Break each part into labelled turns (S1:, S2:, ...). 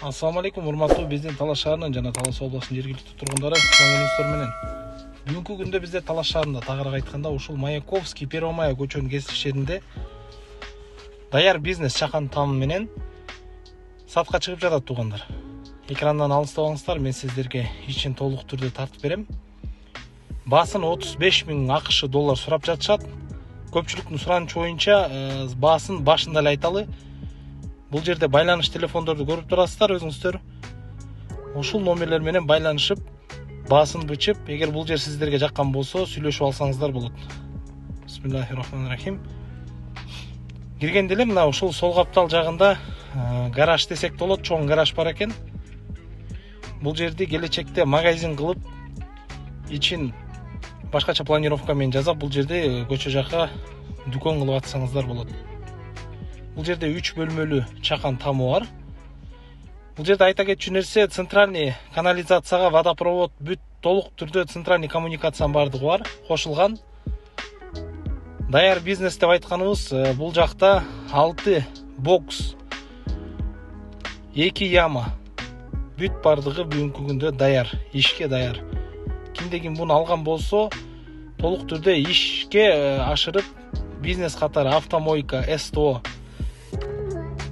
S1: Ассаламу алейкум, урматтуу биздин Талас шаарынын жана Талас областынын жергиликтүү тургундары, көңүлүңүздөр менен. Бүгүнкү күндө бизде Талас шаарында, тагыраак айтканда, ушул Маяковский, Первомая көчөнүн кесип жеринде даяр бизнес чакан там менен сатка чыгып жатат туугандар. Экрандан алыстабаңыздар, мен сиздерге ичин толук түрдө тартып берем. Баасын 35 000 АКШ доллар сурап жатышат. Көпчүлүктүн суранычы боюнча баасын башында эле айталы. Бул жерде байланыш телефондорду көрүп турасыздар өзүңүздөр. Ушул номерлер менен байланышып, баасын бычып, эгер бул жер сиздерге жаккан болсо, сүйлөшүп алсаңыздар болот. Бисмиллахиррахманиррахим. Киргенде эле мына ушул сол каптал жагында гараж десек болот, чоң гараж бар экен. Бул жерди келечекте магазин кылып, ичин башкача планировка менен жасап, бул жерде көчө жакка дүкөн кылып атсаңыздар болот. Бул жерде 3 бөлмөлүү чакан тамы бар. Бул жерде айта кетчү нерсе, центральный канализацияга водопровод бүт толук түрдө центральный коммуникациянын бардыгы бар, кошулган. Даяр бизнес деп айтканыбыз, бул жакта 6 бокс, 2 яма бүт бардыгы бүгүнкү күндө даяр, ишке даяр. Кимде ким буну алган болсо, толук түрдө ишке ашырып, бизнес катары автомойка, СТО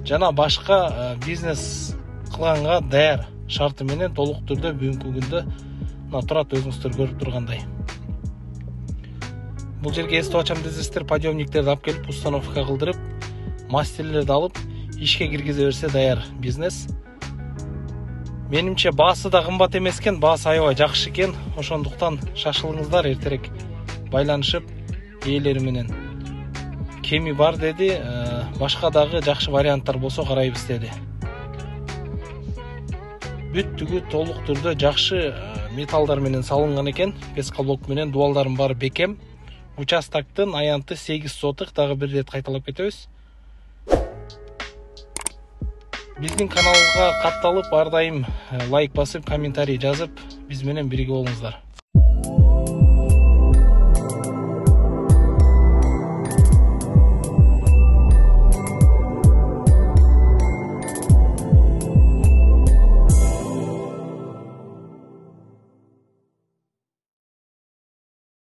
S1: жана башка бизнес кылганга даяр шарты менен толук түрдө бүгүнкү күндө турат, өзүңүздөр көрүп тургандай. Бул жерге СТО ачам десеңиздер, подъемниктерди алып келип, установка кылдырып, мастерлерди алып, ишке киргизе берсе даяр бизнес. Менимче баасы да кымбат эмес экен, баасы аябай жакшы экен. Ошондуктан шашылыңыздар, эртерээк байланышып, ээлери менен. Кеми бар деди, башка дагы жакшы варианттар болсо карайбыз деди. Бүттүгү толук түрдө жакшы металлдар менен салынган экен, пескалок менен, дуалдардын баары бекем. Участоктун аянты 8 сотых, дагы бир рет кайталап кетебиз. Биздин каналга катталып, ар дайым лайк басып, комментарий жазып, биз менен бирге болуңуздар.